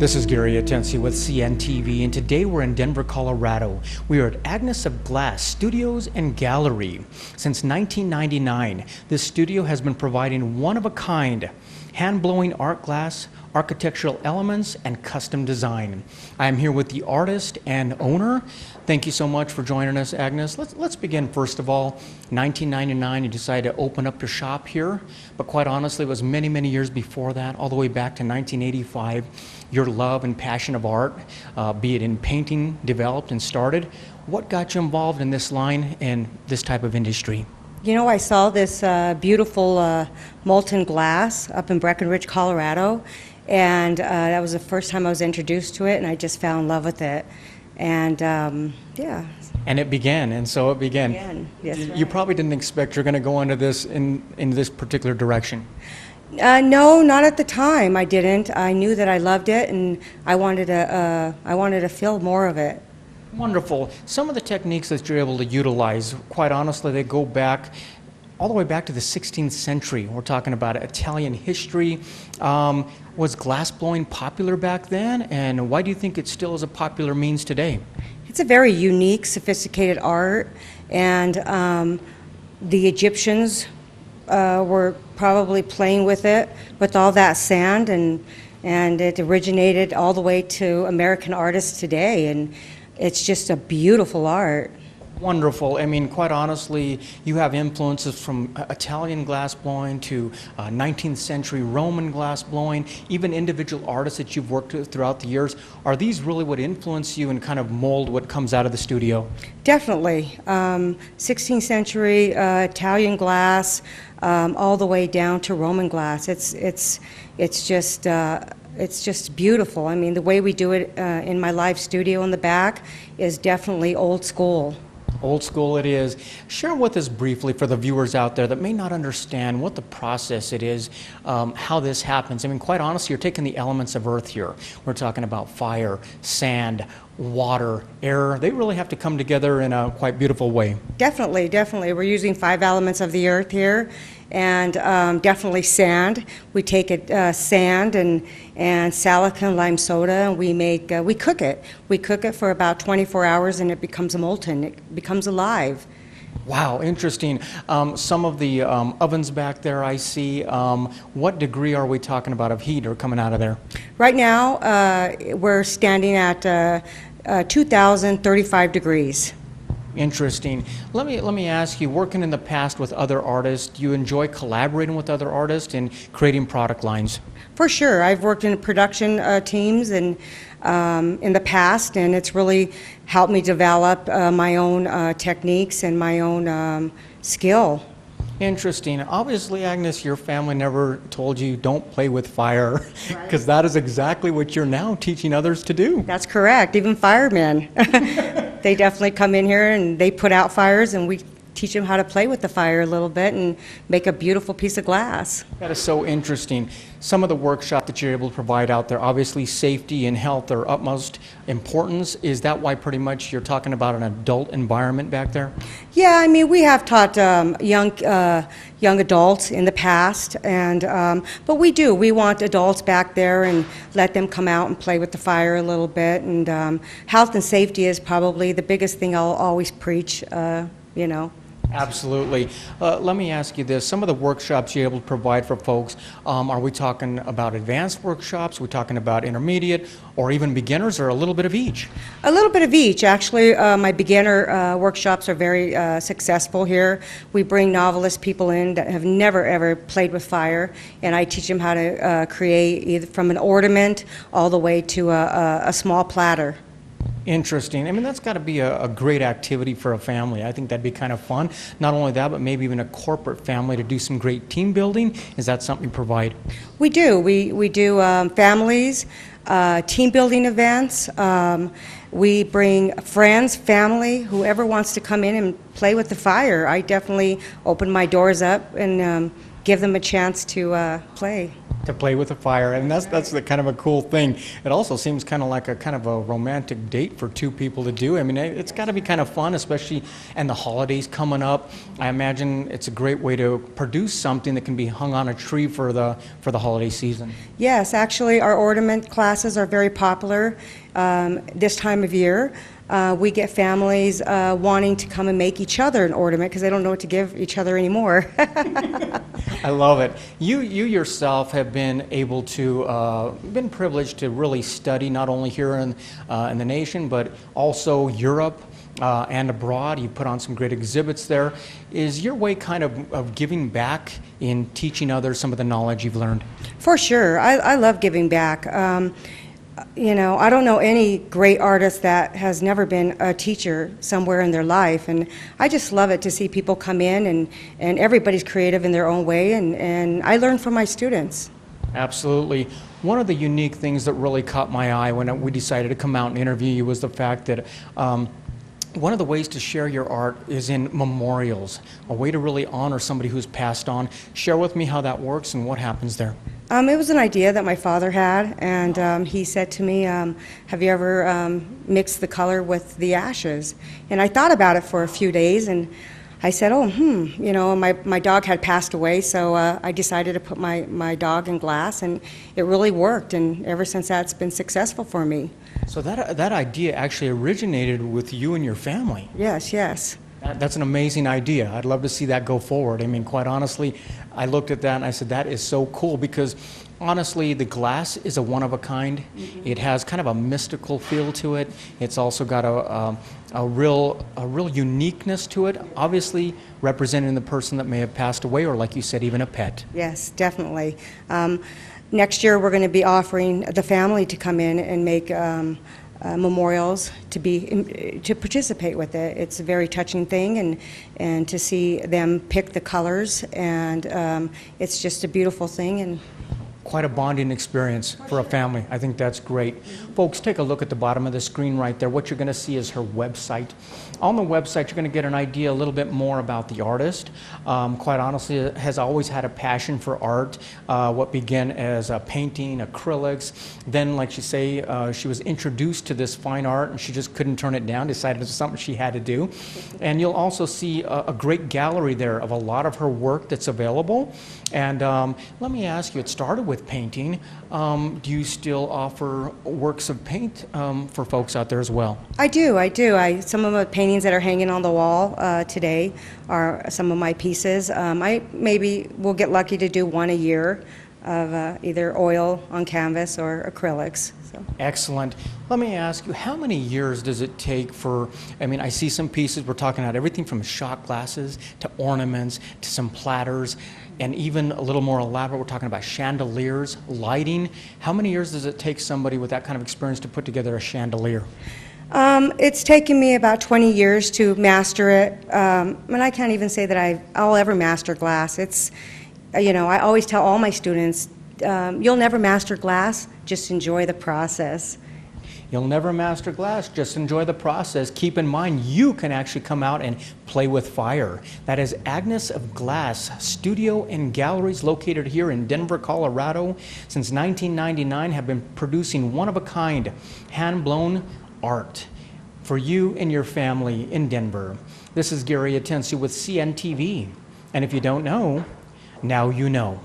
This is Gary Atensi with CNTV, and today we're in Denver, Colorado. We are at Agnes of Glass Studios and Gallery. Since 1999, this studio has been providing one-of-a-kind hand-blowing art glass, architectural elements, and custom design. I am here with the artist and owner. Thank you so much for joining us, Agnes. Let's begin first of all. 1999, you decided to open up your shop here, but quite honestly, it was many, many years before that, all the way back to 1985. Your love and passion of art, be it in painting, developed and started. What got you involved in this line and this type of industry? You know, I saw this beautiful molten glass up in Breckenridge, Colorado, and that was the first time I was introduced to it, and I just fell in love with it. And yeah. And it began, and so it began. Yes, you probably didn't expect you're going to go into this in this particular direction. No, not at the time. I didn't. I knew that I loved it, and I wanted to feel more of it. Wonderful. Some of the techniques that you're able to utilize, quite honestly, they go back all the way back to the 16th century. We're talking about Italian history. Was glassblowing popular back then, and why do you think it still is a popular means today? It's a very unique, sophisticated art, and the Egyptians were probably playing with it, with all that sand, and it originated all the way to American artists today, and it's just a beautiful art. Wonderful. I mean, quite honestly, you have influences from Italian glassblowing to 19th century Roman glassblowing, even individual artists that you've worked with throughout the years. Are these really what influence you and kind of mold what comes out of the studio? Definitely. 16th century Italian glass, all the way down to Roman glass. It's just beautiful. I mean, the way we do it in my live studio in the back is definitely old school. Old school it is. Share with us briefly for the viewers out there that may not understand what the process it is, how this happens. I mean, quite honestly, you're taking the elements of earth here. We're talking about fire, sand, water, air. They really have to come together in a quite beautiful way. Definitely, definitely. We're using 5 elements of the earth here, and definitely sand. We take sand and silicon lime soda, and we cook it. We cook it for about 24 hours, and it becomes molten. It becomes alive. Wow, interesting. Some of the ovens back there I see, what degree are we talking about of heat or coming out of there? Right now, we're standing at 2,035 degrees. Interesting. Let me ask you, working in the past with other artists, do you enjoy collaborating with other artists and creating product lines? For sure. I've worked in production teams and in the past, and it's really helped me develop my own techniques and my own skill. Interesting. Obviously, Agnes, your family never told you don't play with fire, because that is exactly what you're now teaching others to do. That's correct. Even firemen. They definitely come in here and they put out fires, and we teach them how to play with the fire a little bit and make a beautiful piece of glass. That is so interesting. Some of the workshop that you're able to provide out there, obviously safety and health are utmost importance. Is that why pretty much you're talking about an adult environment back there? Yeah, I mean, we have taught young adults in the past, and but we want adults back there and let them come out and play with the fire a little bit. And health and safety is probably the biggest thing I'll always preach. You know. Absolutely. Let me ask you this. Some of the workshops you're able to provide for folks, are we talking about advanced workshops? Are we talking about intermediate or even beginners, or a little bit of each? A little bit of each. Actually, my beginner workshops are very successful here. We bring novelist people in that have never ever played with fire, and I teach them how to create either from an ornament all the way to a small platter. Interesting. I mean, that's got to be a great activity for a family. I think that'd be kind of fun. Not only that, but maybe even a corporate family to do some great team building. Is that something you provide? We do. We do families, team building events. We bring friends, family, whoever wants to come in and play with the fire. I definitely open my doors up and give them a chance to play. To play with the fire, and that's the kind of a cool thing. It also seems kind of like a kind of a romantic date for two people to do. I mean, it's got to be kind of fun, especially and the holidays coming up. I imagine it's a great way to produce something that can be hung on a tree for the holiday season. Yes, actually, our ornament classes are very popular this time of year. We get families wanting to come and make each other an ornament because they don't know what to give each other anymore. I love it. You yourself have been able to, been privileged to really study not only here in the nation, but also Europe and abroad. You put on some great exhibits there. Is your way kind of giving back in teaching others some of the knowledge you've learned? For sure. I love giving back. You know, I don't know any great artist that has never been a teacher somewhere in their life, and I just love it to see people come in and everybody's creative in their own way, and I learn from my students. Absolutely. One of the unique things that really caught my eye when we decided to come out and interview you was the fact that one of the ways to share your art is in memorials, a way to really honor somebody who's passed on. Share with me how that works and what happens there. It was an idea that my father had, and he said to me, have you ever mixed the color with the ashes? And I thought about it for a few days, and I said, you know, my dog had passed away, so I decided to put my dog in glass, and it really worked, and ever since that's been successful for me. So that idea actually originated with you and your family. Yes, yes. That's an amazing idea. I'd love to see that go forward. I mean, quite honestly, I looked at that and I said, that is so cool because honestly, the glass is a one of a kind. Mm-hmm. It has kind of a mystical feel to it. It's also got a real uniqueness to it, obviously representing the person that may have passed away or, like you said, even a pet. Yes, definitely. Next year, we're going to be offering the family to come in and make memorials to participate with it. It's a very touching thing, and to see them pick the colors, and it's just a beautiful thing. And quite a bonding experience for a family. I think that's great. Folks, take a look at the bottom of the screen right there. What you're going to see is her website. On the website, you're going to get an idea a little bit more about the artist. Quite honestly, has always had a passion for art. What began as painting, acrylics. Then, like she say, she was introduced to this fine art and she just couldn't turn it down, decided it was something she had to do. And you'll also see a great gallery there of a lot of her work that's available. And let me ask you, it started with painting. Do you still offer works of paint for folks out there as well? I do. Some of the paintings that are hanging on the wall today are some of my pieces. I maybe will get lucky to do one a year of either oil on canvas or acrylics. So. Excellent. Let me ask you, how many years does it take for, I mean, I see some pieces, we're talking about everything from shot glasses to ornaments to some platters, and even a little more elaborate, we're talking about chandeliers, lighting. How many years does it take somebody with that kind of experience to put together a chandelier? It's taken me about 20 years to master it, and I can't even say that I'll ever master glass. It's, you know, I always tell all my students, you'll never master glass, just enjoy the process. You'll never master glass, just enjoy the process. Keep in mind, you can actually come out and play with fire. That is Agnes of Glass Studio and Galleries located here in Denver, Colorado. Since 1999 have been producing one-of-a-kind, hand-blown art for you and your family in Denver. This is Gary Atensu with CNTV. And if you don't know, now you know.